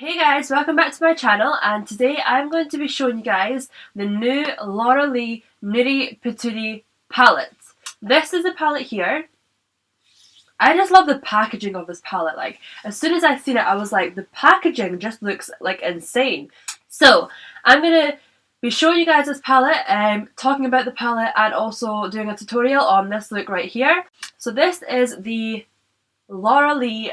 Hey guys, welcome back to my channel, and today I'm going to be showing you guys the new Laura Lee Nudie Patootie palette. This is the palette here. I just love the packaging of this palette. Like, as soon as I seen it, I was like, the packaging just looks like insane. So, I'm going to be showing you guys this palette, talking about the palette, and also doing a tutorial on this look right here. So this is the Laura Lee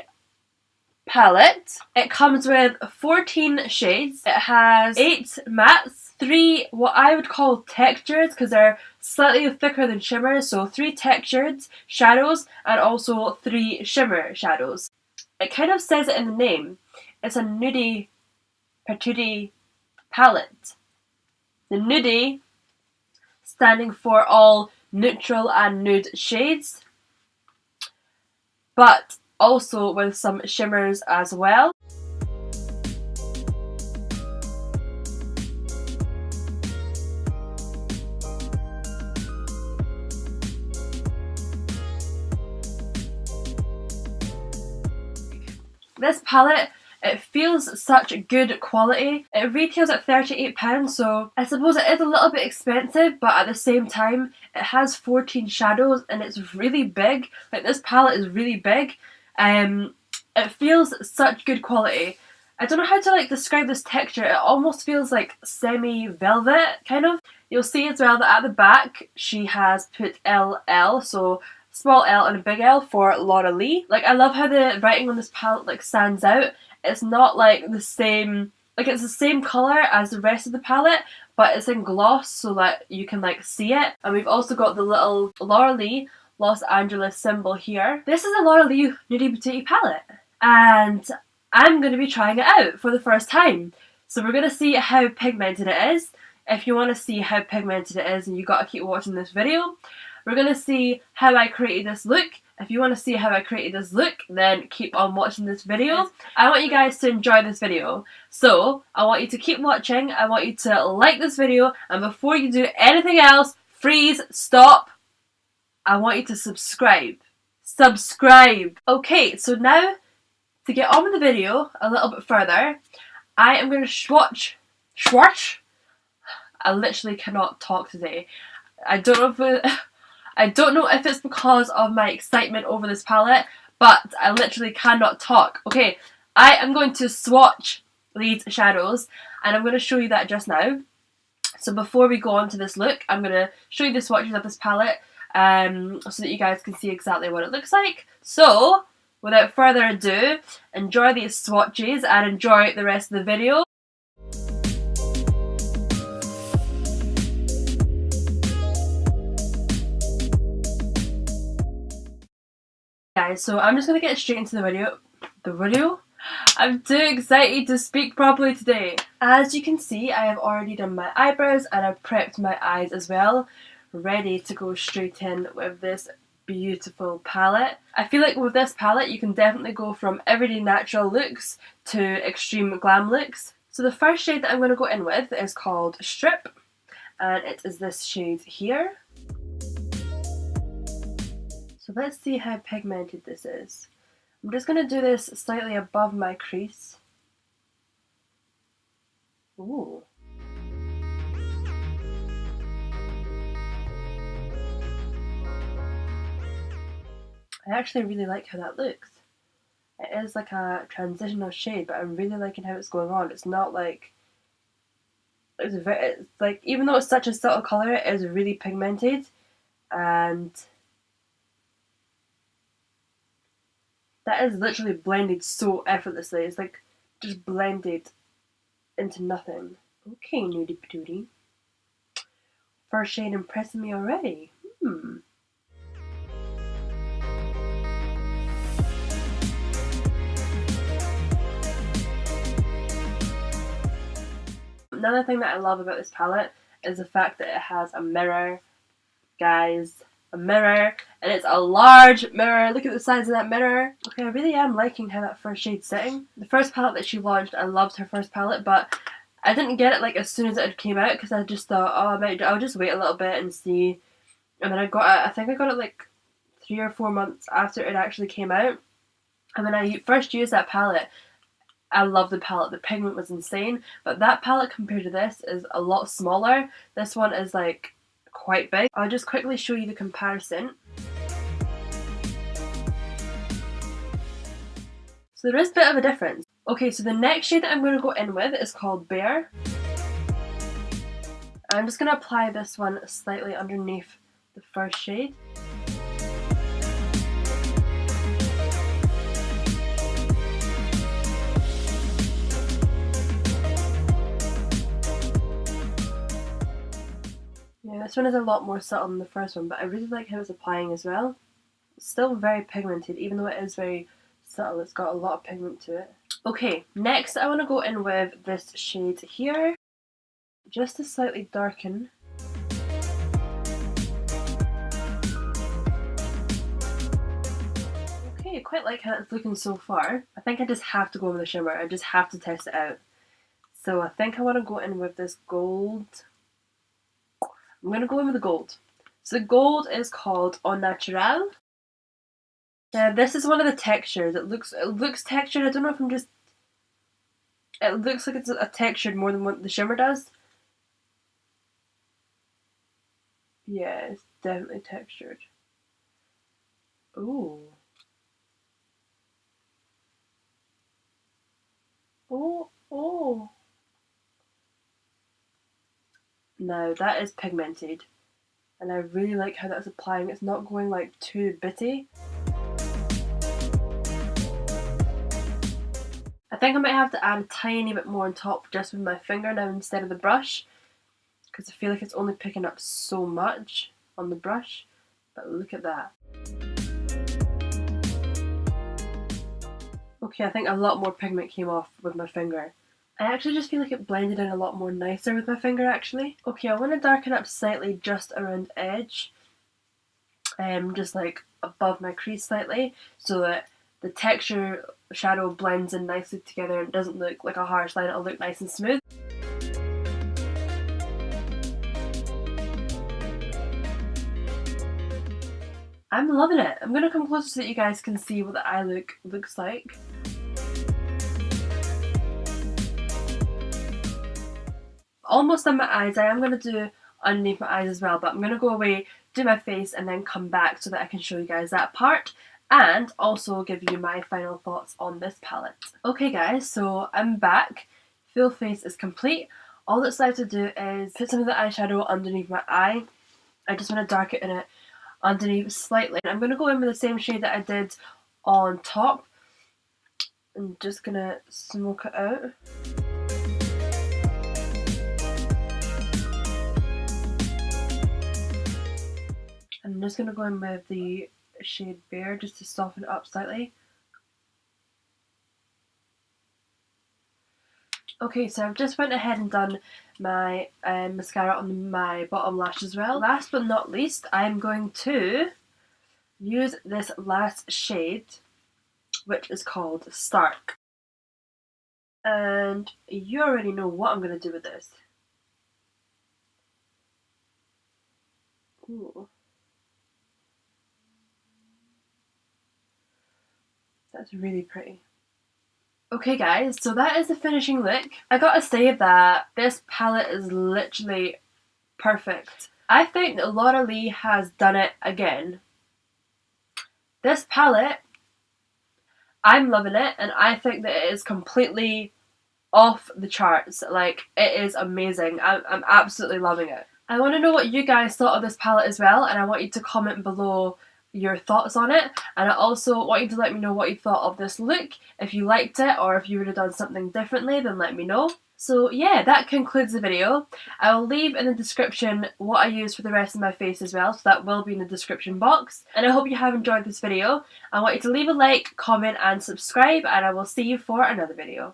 palette. It comes with 14 shades. It has 8 mattes, 3 what I would call textures because they're slightly thicker than shimmers, so 3 textured shadows and also 3 shimmer shadows. It kind of says it in the name. It's a Nudie Patootie palette. The Nudie standing for all neutral and nude shades, but also with some shimmers as well. This palette, it feels such good quality. It retails at £38, so I suppose it is a little bit expensive, but at the same time it has 14 shadows and it's really big. Like, this palette is really big. It feels such good quality. I don't know how to describe this texture. It almost feels like semi-velvet, kind of. You'll see as well that at the back she has put LL, so small L and a big L for Laura Lee. Like, I love how the writing on this palette stands out. It's not the same, it's the same colour as the rest of the palette, but it's in gloss so that you can see it. And we've also got the little Laura Lee Los Angeles symbol here. This is a Laura Lee Nudie Patootie palette, and I'm going to be trying it out for the first time. So we're going to see how pigmented it is. If you want to see how pigmented it is, and you got to keep watching this video. We're going to see how I created this look. If you want to see how I created this look, then keep on watching this video. I want you guys to enjoy this video. So, I want you to keep watching. I want you to like this video. And before you do anything else, freeze, stop. I want you to subscribe. Subscribe! Okay, so now, to get on with the video a little bit further, I am going to swatch. I literally cannot talk today. I don't know if it's because of my excitement over this palette, but I literally cannot talk. Okay, I am going to swatch these shadows, and I'm going to show you that just now. So before we go on to this look, I'm going to show you the swatches of this palette, so that you guys can see exactly what it looks like. So, without further ado, enjoy these swatches and enjoy the rest of the video. Guys, so I'm just going to get straight into the video. I'm too excited to speak properly today. As you can see, I have already done my eyebrows and I've prepped my eyes as well, ready to go straight in with this beautiful palette. I feel like with this palette you can definitely go from everyday natural looks to extreme glam looks. So the first shade that I'm going to go in with is called Strip, and it is this shade here. So let's see how pigmented this is. I'm just going to do this slightly above my crease. Ooh. I actually really like how that looks. It is like a transitional shade, but I'm really liking how it's going on. It's not it's like, even though it's such a subtle colour, it is really pigmented, and that is literally blended so effortlessly. It's like just blended into nothing. Okay, Nudie Patootie. First shade impressing me already. Another thing that I love about this palette is the fact that it has a mirror. Guys, a mirror, and it's a large mirror. Look at the size of that mirror. Okay, I really am liking how that first shade's sitting. The first palette that she launched, I loved her first palette, but I didn't get it as soon as it came out because I just thought, oh, I'll just wait a little bit and see. And then I think I got it 3 or 4 months after it actually came out. And when I first used that palette, I love the palette. The pigment was insane, but that palette compared to this is a lot smaller. This one is like quite big. I'll just quickly show you the comparison. So there is a bit of a difference. Okay, so the next shade that I'm going to go in with is called Bear. I'm just going to apply this one slightly underneath the first shade. Yeah, this one is a lot more subtle than the first one, but I really like how it's applying as well. It's still very pigmented, even though it is very subtle, it's got a lot of pigment to it. Okay, next I want to go in with this shade here, just to slightly darken. Okay, I quite like how it's looking so far. I think I just have to go with the shimmer, I just have to test it out. So I think I want to go in with this gold. I'm going to go in with the gold. So the gold is called Au Naturel. This is one of the textures. It looks textured. I don't know if I'm just... It looks like it's a textured more than what the shimmer does. Yeah, it's definitely textured. Ooh. Oh. Now that is pigmented. And I really like how that's applying. It's not going like too bitty. I think I might have to add a tiny bit more on top just with my finger now instead of the brush, because I feel like it's only picking up so much on the brush. But look at that. Okay, I think a lot more pigment came off with my finger. I actually just feel like it blended in a lot more nicer with my finger actually. Okay, I want to darken up slightly just around edge. Just like above my crease slightly, so that the texture shadow blends in nicely together and doesn't look like a harsh line, it'll look nice and smooth. I'm loving it. I'm going to come closer so that you guys can see what the eye look looks like. Almost done my eyes. I am going to do underneath my eyes as well, but I'm going to go away, do my face, and then come back so that I can show you guys that part and also give you my final thoughts on this palette. Okay guys, so I'm back. Full face is complete. All that's left to do is put some of the eyeshadow underneath my eye. I just want to darken it underneath slightly. I'm going to go in with the same shade that I did on top. I'm just going to smoke it out. I'm just going to go in with the shade Bear just to soften it up slightly. Okay, so I've just went ahead and done my mascara on my bottom lash as well. Last but not least, I'm going to use this last shade, which is called Stark. And you already know what I'm going to do with this. Ooh. That's really pretty. Okay guys, so that is the finishing look. I gotta say that this palette is literally perfect. I think that Laura Lee has done it again. This palette, I'm loving it, and I think that it is completely off the charts. Like, it is amazing. I'm absolutely loving it. I want to know what you guys thought of this palette as well, and I want you to comment below your thoughts on it, and I also want you to let me know what you thought of this look, if you liked it or if you would have done something differently, then let me know. So yeah, that concludes the video. I will leave in the description what I use for the rest of my face as well, so that will be in the description box. And I hope you have enjoyed this video. I want you to leave a like, comment and subscribe, and I will see you for another video.